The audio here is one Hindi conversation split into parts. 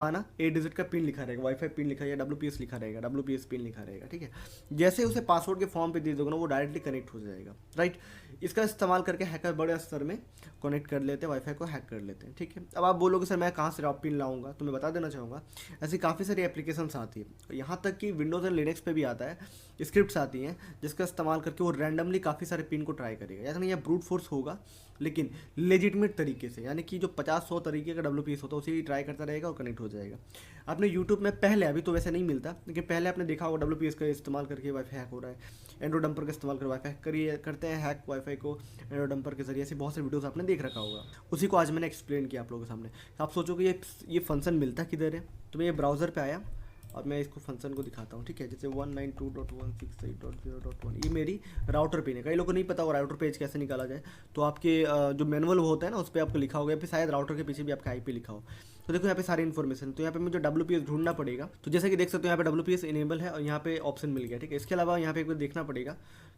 आना 8 डिजिट का पिन लिखा रहेगा, वाईफाई पिन लिखा या WPS लिखा रहेगा, WPS पिन लिखा रहेगा, ठीक है। जैसे उसे पासवर्ड के फॉर्म पे दे दोगे ना, वो डायरेक्टली कनेक्ट हो जाएगा, राइट। इसका इस्तेमाल करके हैकर बड़े स्तर में कनेक्ट कर लेते हैं, वाईफाई को हैक कर लेते हैं, ठीक है। अब आप बोलोगे सर मैं कहाँ से पिन लाऊंगा, तो मैं बता देना चाहूँगा, ऐसी काफ़ी सारी एप्लीकेशंस आती है, यहाँ तक कि विंडोज़ एंड लिनक्स पे भी आता है, स्क्रिप्ट्स आती हैं जिसका इस्तेमाल करके वो रैंडमली काफ़ी सारे पिन को ट्राई करेगा। ऐसा नहीं है ब्रूट फोर्स होगा, लेकिन लेजिटमेट तरीके से, यानी कि जो 50-100 तरीके का WPS होता है उसे ही ट्राई करता रहेगा और कनेक्ट हो जाएगा। आपने यूट्यूब में पहले, अभी तो वैसे नहीं मिलता, लेकिन पहले आपने देखा होगा WPS का इस्तेमाल करके वाईफाई हैक हो रहा है, एंड्रॉइड डंपर का इस्तेमाल कर वाईफाई करिए करते हैं हैक वाईफाई को एंड्रॉइड डंपर के जरिए। ऐसे बहुत सारे वीडियोस आपने देख रखा होगा, उसी को आज मैंने एक्सप्लेन किया आप लोगों के सामने। आप सोचोगे ये फंक्शन मिलता किधर है, तो मैं ये ब्राउज़र पे आया और मैं इसको फंक्शन को दिखाता हूँ, ठीक है। जैसे 192.168.0.1 ये मेरी राउटर पिन है। कई लोगों को नहीं पता वो राउटर पेज कैसे निकाला जाए, तो आपके जो मैनुअल होता है ना उस पर आपको लिखा होगा, या फिर शायद राउटर के पीछे भी आपका IP लिखा हो। तो देखो यहाँ पे सारी इन्फॉर्मेशन, तो यहाँ पे मुझे WPS ढूंढना पड़ेगा। तो जैसे कि देख सकते हो यहाँ पे WPS इनेबल है और यहाँ पे ऑप्शन मिल गया, ठीक है। इसके अलावा यहाँ पे एक बार देखना पड़ेगा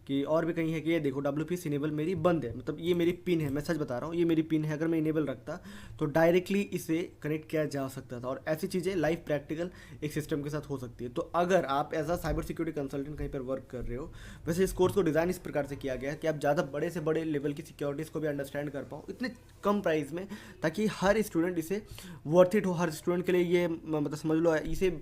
कि और भी कहीं है कि ये देखो WPS इनेबल मेरी बंद है, मतलब ये मेरी पिन है, मैं सच बता रहा हूँ, ये मेरी पिन है। अगर मैं इनेबल रखता तो डायरेक्टली इसे कनेक्ट किया जा सकता था, और ऐसी चीज़ें लाइव प्रैक्टिकल एक सिस्टम के साथ हो सकती है। तो अगर आप as a cyber security consultant कहीं पर वर्क कर रहे हो, वैसे इस कोर्स को डिज़ाइन इस प्रकार से किया गया है कि आप ज़्यादा बड़े से बड़े लेवल की सिक्योरिटीज़ को भी अंडरस्टैंड कर पाओ इतने कम प्राइस में, ताकि हर स्टूडेंट इसे वर्थ इट हो। हर स्टूडेंट के लिए ये मतलब समझ लो इसे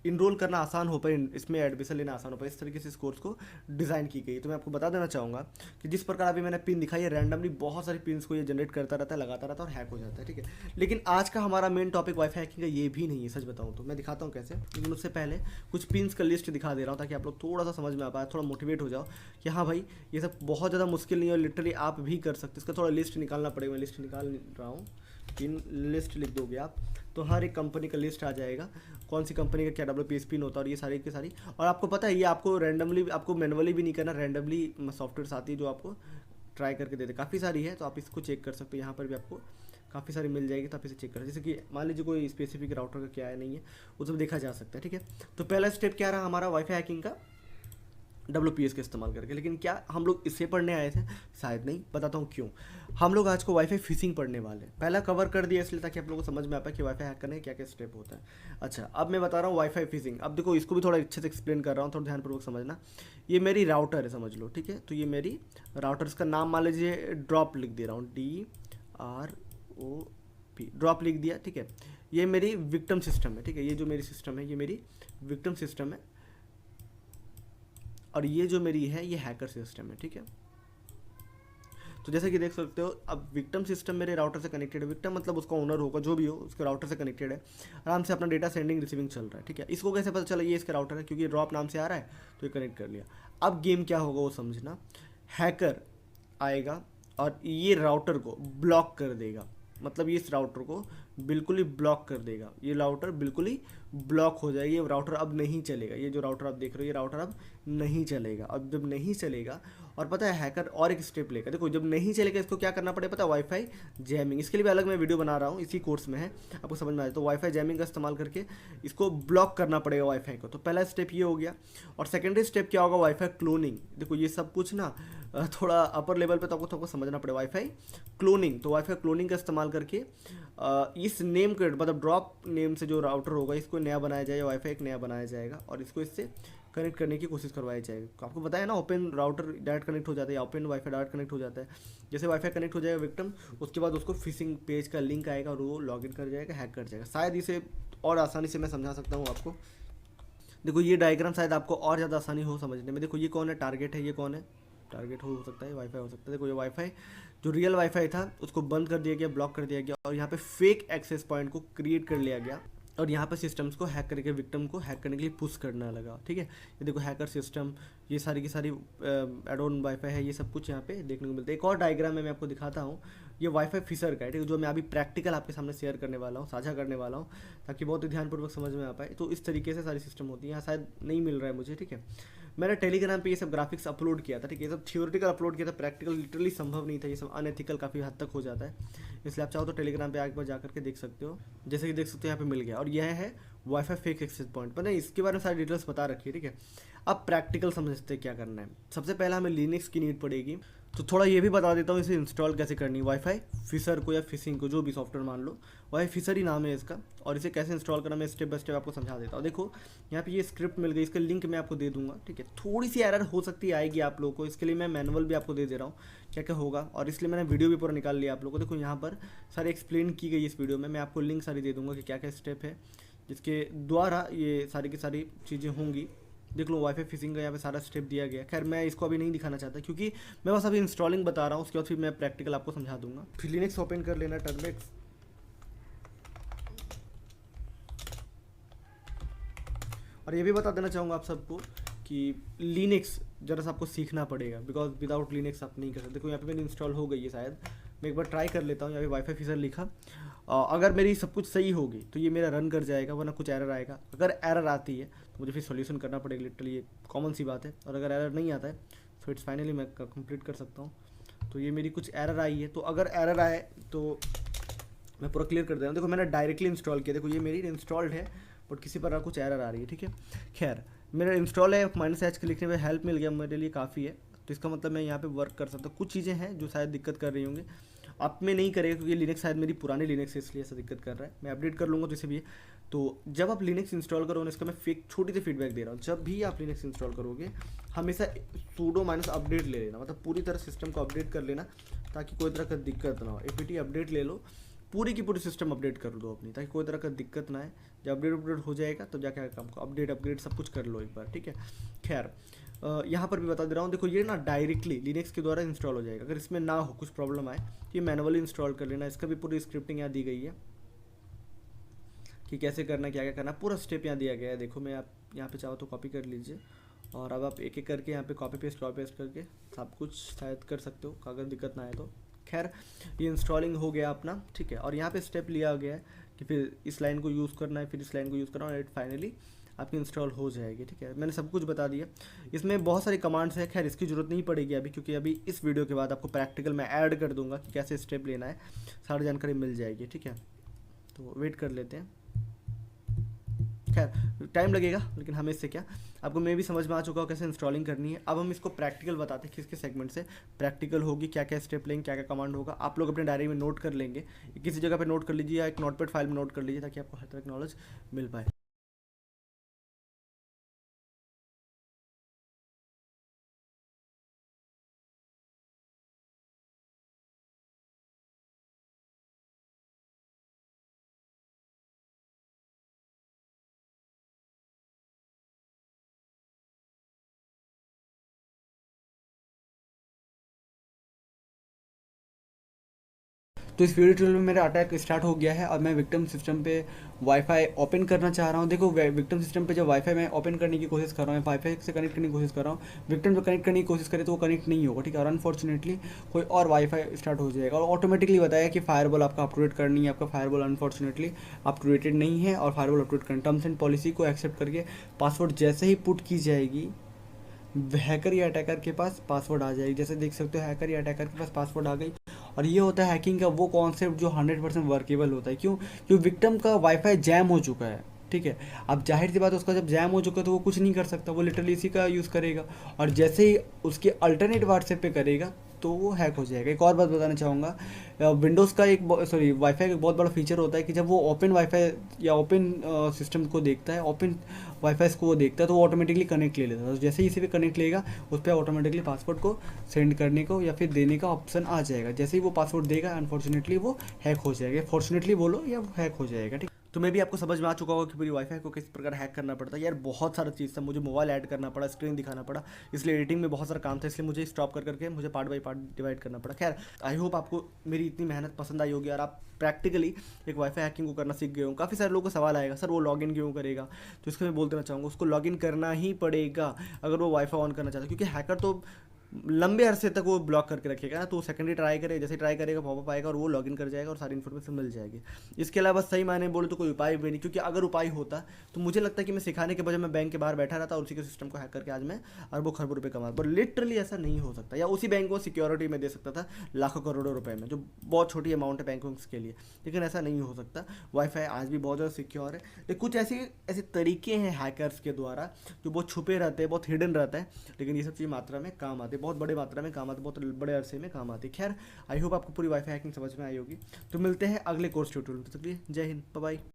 इनरोल करना आसान हो पाए, इसमें एडमिशन लेना आसान हो पाए, इस तरीके से इस कोर्स को डिज़ाइन की गई। तो मैं आपको बता देना चाहूँगा कि जिस प्रकार अभी मैंने पिन दिखाई है, रैंडमली बहुत सारी पिन्स को ये जनरेट करता रहता है, लगाता रहता है और हैक हो जाता है, ठीक है। लेकिन आज का हमारा मेन टॉपिक वाईफाई हैकिंग का ये भी नहीं है, सच बताऊँ तो। मैं दिखाता हूँ कैसे, लेकिन उससे पहले कुछ पिन्स का लिस्ट दिखा दे रहा हूँ ताकि आप लोग थोड़ा सा समझ में आ पाए, थोड़ा मोटिवेट हो जाओ कि हाँ भाई ये सब बहुत ज़्यादा मुश्किल नहीं है, और लिटरली आप भी कर सकते। इसका थोड़ा लिस्ट निकालना पड़ेगा, मैं लिस्ट निकाल रहा हूँ। पिन लिस्ट लिख दोगे आप तो हर एक कंपनी का लिस्ट आ जाएगा, कौन सी कंपनी का क्या WPS पिन होता है, और ये सारी की सारी। और आपको पता है ये आपको रैंडमली, आपको मैनुअली भी नहीं करना, रैंडमली सॉफ्टवेयर आती है जो आपको ट्राई करके देते, काफ़ी सारी है, तो आप इसको चेक कर सकते हो। यहाँ पर भी आपको काफ़ी सारी मिल जाएगी, तो आप इसे चेक कर, जैसे कि मान लीजिए कोई स्पेसिफिक राउटर का क्या है नहीं है, वो सब देखा जा सकता है, ठीक है। तो पहला स्टेप क्या रहा हमारा वाईफाई हैकिंग का, WPS का इस्तेमाल करके। लेकिन क्या हम लोग इससे पढ़ने आए थे? शायद नहीं, बताता हूँ क्यों। हम लोग आज को वाईफाई फिशिंग पढ़ने वाले हैं। पहला कवर कर दिया इसलिए ताकि आप लोगों को समझ में आ पाए कि वाईफाई हैक करने के क्या क्या स्टेप होता है। अच्छा, अब मैं बता रहा हूँ वाईफाई फिशिंग। अब देखो इसको भी थोड़ा अच्छे से एक्सप्लेन कर रहा हूँ, थोड़ा ध्यानपूर्वक समझना। ये मेरी राउटर है, समझ लो, ठीक है। तो ये मेरी राउटर, इसका नाम मान लीजिए ड्रॉप लिख दे रहा हूँ, DROP, ड्रॉप लिख दिया, ठीक है। ये मेरी विक्टिम सिस्टम है, ठीक है। ये जो मेरी सिस्टम है ये मेरी विक्टिम सिस्टम है, और ये जो मेरी है ये हैकर सिस्टम है, ठीक है। तो जैसे कि देख सकते हो, अब विक्टिम सिस्टम मेरे राउटर से कनेक्टेड है। विक्टिम मतलब उसका ओनर होगा, जो भी हो, उसके राउटर से कनेक्टेड है, आराम से अपना डेटा सेंडिंग रिसीविंग चल रहा है, ठीक है। इसको कैसे पता चला ये इसका राउटर है, क्योंकि ड्रॉप नाम से आ रहा है तो ये कनेक्ट कर लिया। अब गेम क्या होगा वो समझना, हैकर आएगा और ये राउटर को ब्लॉक कर देगा, मतलब ये इस राउटर को बिल्कुल ही ब्लॉक कर देगा। ये राउटर बिल्कुल ही ब्लॉक हो जाएगी, ये राउटर अब नहीं चलेगा। ये जो राउटर आप देख रहे हो ये राउटर अब नहीं चलेगा। अब जब नहीं चलेगा, और पता है हैकर और एक स्टेप लेकर, देखो जब नहीं चलेगा इसको क्या करना पड़ेगा पता है, वाईफाई जैमिंग। इसके लिए भी अलग मैं वीडियो बना रहा हूँ, इसी कोर्स में है, आपको समझ में आए तो वाईफाई जैमिंग का इस्तेमाल करके इसको ब्लॉक करना पड़ेगा वाईफाई को। तो पहला स्टेप ये हो गया। और सेकेंडरी स्टेप क्या होगा, वाईफाई क्लोनिंग। देखो ये सब कुछ ना थोड़ा अपर लेवल पे तो आपको समझना पड़ेगा। वाईफाई क्लोनिंग, तो वाईफाई क्लोनिंग का इस्तेमाल करके इस नेम के मतलब ड्रॉप नेम से जो राउटर होगा इसको नया बनाया जाएगा, वाईफाई एक नया बनाया जाएगा और इसको इससे कनेक्ट करने की कोशिश करवाई जाएगी। आपको पता है ना, ओपन राउटर डायरेक्ट कनेक्ट हो जाता है या ओपन वाईफाई डायरेक्ट कनेक्ट हो जाता है। जैसे वाईफाई कनेक्ट हो जाएगा विक्टिम, उसके बाद उसको फिशिंग पेज का लिंक आएगा और वो लॉगिन कर जाएगा, हैक कर जाएगा। शायद इसे और आसानी से मैं समझा सकता हूँ आपको। देखो ये डायग्राम शायद आपको और ज़्यादा आसानी हो समझने में। देखो ये कौन है, टारगेट है, ये कौन है, टारगेट हो सकता है, वाईफाई हो सकता है। देखो ये वाईफाई जो रियल वाईफाई था उसको बंद कर दिया गया, ब्लॉक कर दिया गया, और यहाँ पे फेक एक्सेस पॉइंट को क्रिएट कर लिया गया, और यहाँ पर सिस्टम्स को हैक करके विक्टिम को हैक करने के लिए पुश करना लगा, ठीक है। ये देखो हैकर सिस्टम, ये सारी की सारी एडोन वाईफाई है, ये सब कुछ यहाँ पे देखने को मिलता है। एक और डायग्राम में मैं आपको दिखाता हूँ, ये वाईफाई फिशर का है, ठीक है, जो मैं अभी प्रैक्टिकल आपके सामने शेयर करने वाला हूँ, साझा करने वाला हूँ, ताकि बहुत ही ध्यानपूर्वक समझ में आ पाए। तो इस तरीके से सारी सिस्टम होती है, यहाँ शायद नहीं मिल रहा है मुझे, ठीक है। मैंने टेलीग्राम पे ये सब ग्राफिक्स अपलोड किया था, ठीक है, ये सब थियोरेटिकल अपलोड किया था, प्रैक्टिकल लिटरली संभव नहीं था, ये सब अनएथिकल काफ़ी हद तक हो जाता है, इसलिए आप चाहो तो टेलीग्राम पे एक बार जा करके देख सकते हो। जैसे कि देख सकते हो यहाँ पे मिल गया, और यह है वाईफाई फेक एक्सेस पॉइंट, पता है इसके बारे में सारी डिटेल्स बता रखी है, ठीक है। अब प्रैक्टिकल समझते हैं क्या करना है। सबसे पहले हमें लिनक्स की नीड पड़ेगी, तो थोड़ा ये भी बता देता हूँ इसे इंस्टॉल कैसे करनी है, वाईफाई फिशर को या फिशिंग को, जो भी सॉफ्टवेयर मान लो, वाईफाई फिशर ही नाम है इसका। और इसे कैसे इंस्टॉल करना मैं स्टेप बाय स्टेप आपको समझा देता हूँ। देखो यहाँ पे ये स्क्रिप्ट मिल गई, इसका लिंक मैं आपको दे दूंगा, ठीक है। थोड़ी सी एरर हो सकती है, आएगी आप लोगों को, इसके लिए मैं मैनुअल भी आपको दे रहा हूँ क्या क्या होगा, और इसलिए मैंने वीडियो भी पूरा निकाल लिया आप लोगों को। देखो यहाँ पर सारी एक्सप्लेन की गई इस वीडियो में, मैं आपको लिंक सारी दे दूँगा कि क्या क्या स्टेप है जिसके द्वारा ये सारी की सारी चीज़ें होंगी। देख लो वाईफाई फिशिंग का यहाँ पे सारा स्टेप दिया गया। खैर मैं इसको अभी नहीं दिखाना चाहता क्योंकि मैं बस अभी इंस्टॉलिंग बता रहा हूँ, उसके बाद फिर मैं प्रैक्टिकल आपको समझा दूंगा। फिर लिनक्स ओपन कर लेना, टर्मिक्स, और ये भी बता देना चाहूँगा आप सबको कि लिनक्स जरा सा आपको सीखना पड़ेगा, बिकॉज विदाउट लिनक्स आप नहीं कर सकते। देखो यहाँ पे मेरी इंस्टॉल हो गई है शायद, मैं एक बार ट्राई कर लेता हूँ। यहाँ पे वाईफाई फिशर लिखा, अगर मेरी सब कुछ सही होगी तो ये मेरा रन कर जाएगा, वरना कुछ एरर आएगा। अगर एरर आती है तो मुझे फिर सॉल्यूशन करना पड़ेगा, लिटरली ये कॉमन सी बात है। और अगर एरर नहीं आता है तो इट्स फाइनली मैं कंप्लीट कर सकता हूँ। तो ये मेरी कुछ एरर आई है, तो अगर एरर आए तो मैं पूरा क्लियर कर दे रहा हूँ। देखो मैंने डायरेक्टली इंस्टॉल किया, देखो ये मेरी इंस्टॉल्ड है, बट किसी पर कुछ एरर आ रही है, ठीक है। खैर मेरा इंस्टॉल है, -h के लिखने में हेल्प मिल गया, मेरे लिए काफ़ी है। तो इसका मतलब मैं यहाँ पे वर्क कर सकता हूँ। कुछ चीज़ें हैं जो शायद दिक्कत कर रही होंगी, अब में नहीं करेगा क्योंकि लिनक्स शायद मेरी पुरानी लिनक्स है, इसलिए ऐसा दिक्कत कर रहा है। मैं अपडेट कर लूँगा तो इसे भी है। तो जब आप लिनक्स इंस्टॉल करोगे, इसका मैं छोटी सी फीडबैक दे रहा हूँ, जब भी आप लिनक्स इंस्टॉल करोगे हमेशा sudo -अपडेट ले लेना, मतलब पूरी तरह सिस्टम को अपडेट कर लेना ताकि कोई तरह का दिक्कत ना हो। apt अपडेट ले लो, पूरी की पूरी सिस्टम अपडेट कर दो अपनी, ताकि कोई तरह का दिक्कत ना आए। जब अपडेट हो जाएगा तो जाके काम को अपग्रेड सब कुछ कर लो एक बार, ठीक है। खैर यहाँ पर भी बता दे रहा हूँ, देखो ये ना डायरेक्टली लिनक्स के द्वारा इंस्टॉल हो जाएगा। अगर इसमें ना हो, कुछ प्रॉब्लम आए तो ये मैनुअली इंस्टॉल कर लेना। इसका भी पूरी स्क्रिप्टिंग यहाँ दी गई है कि कैसे करना, क्या क्या करना, पूरा स्टेप यहाँ दिया गया है। देखो मैं आप यहाँ पे चाहो तो कॉपी कर लीजिए, और अब आप एक एक करके यहाँ पे कॉपी पेस्ट करके सब कुछ शायद कर सकते हो अगर दिक्कत ना आए तो। खैर ये इंस्टॉलिंग हो गया अपना, ठीक है। और यहाँ पे स्टेप लिया गया है कि फिर इस लाइन को यूज़ करना है, फिर इस लाइन को यूज़ करना है, और फाइनली आपकी इंस्टॉल हो जाएगी, ठीक है। मैंने सब कुछ बता दिया। इसमें बहुत सारी कमांड्स है, खैर इसकी ज़रूरत नहीं पड़ेगी अभी, क्योंकि अभी इस वीडियो के बाद आपको प्रैक्टिकल में ऐड कर दूंगा कि कैसे स्टेप लेना है, सारी जानकारी मिल जाएगी, ठीक है। तो वेट कर लेते हैं। खैर टाइम लगेगा, लेकिन हमें इससे क्या, आपको मैं भी समझ में आ चुका हूँ कैसे इंस्टॉलिंग करनी है। अब हम इसको प्रैक्टिकल बताते हैं, किसके सेगमेंट से प्रैक्टिकल होगी, क्या क्या स्टेप लेंगे, क्या क्या कमांड होगा। आप लोग अपने डायरी में नोट कर लेंगे, किसी जगह पे नोट कर लीजिए या एक नोटपैड फाइल में नोट कर लीजिए, ताकि आपको हर तरह की नॉलेज मिल पाए। तो इस वीडियो ट्यूटोरियल में मेरा अटैक स्टार्ट हो गया है और मैं विक्टिम सिस्टम पे वाईफाई ओपन करना चाह रहा हूँ। देखो विक्टिम सिस्टम पे जब वाईफाई मैं ओपन करने की कोशिश कर रहा हूँ, वाईफाई से कनेक्ट करने की कोशिश कर रहा हूँ, विक्टिम जो कनेक्ट करने की कोशिश करे तो वो कनेक्ट नहीं होगा, ठीक है। और अनफॉर्चुनेटली कोई और वाईफाई स्टार्ट हो जाएगा और ऑटोमेटिकली बताया कि फायरवॉल आपका अपडेट करनी है, आपका फायरवॉल अनफॉर्चुनेटली अपडेटेड नहीं है, और फायरवॉल अपडेट करना, टर्म्स एंड पॉलिसी को एक्सेप्ट करके पासवर्ड जैसे ही पुट की जाएगी, हैकर या अटैकर के पास पासवर्ड आ जाएगी। जैसे देख सकते हो हैकर या अटैकर के पास पासवर्ड आ गई। और ये होता है हैकिंग का वो कॉन्सेप्ट जो 100% वर्केबल होता है। क्यों? क्योंकि विक्टिम का वाईफाई जैम हो चुका है, ठीक है। अब जाहिर सी बात है, उसका जब जैम हो चुका है तो वो कुछ नहीं कर सकता, वो लिटरली इसी का यूज़ करेगा, और जैसे ही उसके अल्टरनेट व्हाट्सएप पे करेगा तो वो हैक हो जाएगा। एक और बात बताना चाहूँगा, विंडोज़ का एक वाईफाई का एक बहुत बड़ा फीचर होता है कि जब वो ओपन वाईफाई या ओपन सिस्टम को देखता है, ओपन वाईफाई को वो देखता है, तो वो ऑटोमेटिकली कनेक्ट ले लेता है। तो जैसे ही इसी पे कनेक्ट लेगा, उस पर ऑटोमेटिकली पासवर्ड को सेंड करने को या फिर देने का ऑप्शन आ जाएगा। जैसे ही वो पासवर्ड देगा, अनफॉर्चुनेटली वो हैक हो जाएगा, फॉर्चुनेटली बोलो या हैक हो जाएगा, ठीक। तो मैं भी आपको समझ में आ चुका होगा कि पूरी वाईफाई को किस प्रकार हैक करना पड़ता है। यार बहुत सारा चीज़ था, मुझे मोबाइल ऐड करना पड़ा, स्क्रीन दिखाना पड़ा, इसलिए एडिटिंग में बहुत सारा काम था, इसलिए मुझे स्टॉप करके मुझे पार्ट बाय पार्ट डिवाइड करना पड़ा। खैर आई होप आपको मेरी इतनी मेहनत पसंद आई होगी और आप प्रैक्टिकली एक वाईफाई हैकिंग को करना सीख गए हो। काफ़ी सारे लोगों को सवाल आएगा, सर वो लॉगिन क्यों करेगा? तो इसको मैं बोल देना चाहूँगा, उसको लॉगिन करना ही पड़ेगा अगर वो वाईफाई ऑन करना चाहता है, क्योंकि हैकर तो लंबे अरसे तक वो ब्लॉक करके रखेगा ना, तो सेकेंडरी ट्राई करे, जैसे ट्राई करेगा पॉपअप आएगा और वो लॉगिन कर जाएगा और सारी इन्फॉर्मेशन मिल जाएगी। इसके अलावा सही मायने बोले तो कोई उपाय भी नहीं, क्योंकि अगर उपाय होता तो मुझे लगता है कि मैं सिखाने के बजाय मैं बैंक के बाहर बैठा रहता और उसी के सिस्टम को हैक करके आज मैं अरबों खरबों रुपये कमा, पर लिटरली ऐसा नहीं हो सकता। या उसी बैंक को सिक्योरिटी में दे सकता था लाखों करोड़ों रुपए में, जो बहुत छोटी अमाउंट है बैंकों के लिए, लेकिन ऐसा नहीं हो सकता। वाईफाई आज भी बहुत ज़्यादा सिक्योर है, लेकिन कुछ ऐसे तरीके हैं हैकर्स के द्वारा जो बहुत छुपे रहते हैं, बहुत हिडन रहता है, लेकिन ये सब चीज़ मात्रा में काम आते हैं। आती है, बहुत बड़े मात्रा में काम आती है, बहुत बड़े अरसे में काम आती है। खैर आई होप आपको पूरी वाईफाई हैकिंग समझ में आई होगी। तो मिलते हैं अगले कोर्स ट्यूटोरियल में, तो चलिए जय हिंद, बाय बाय।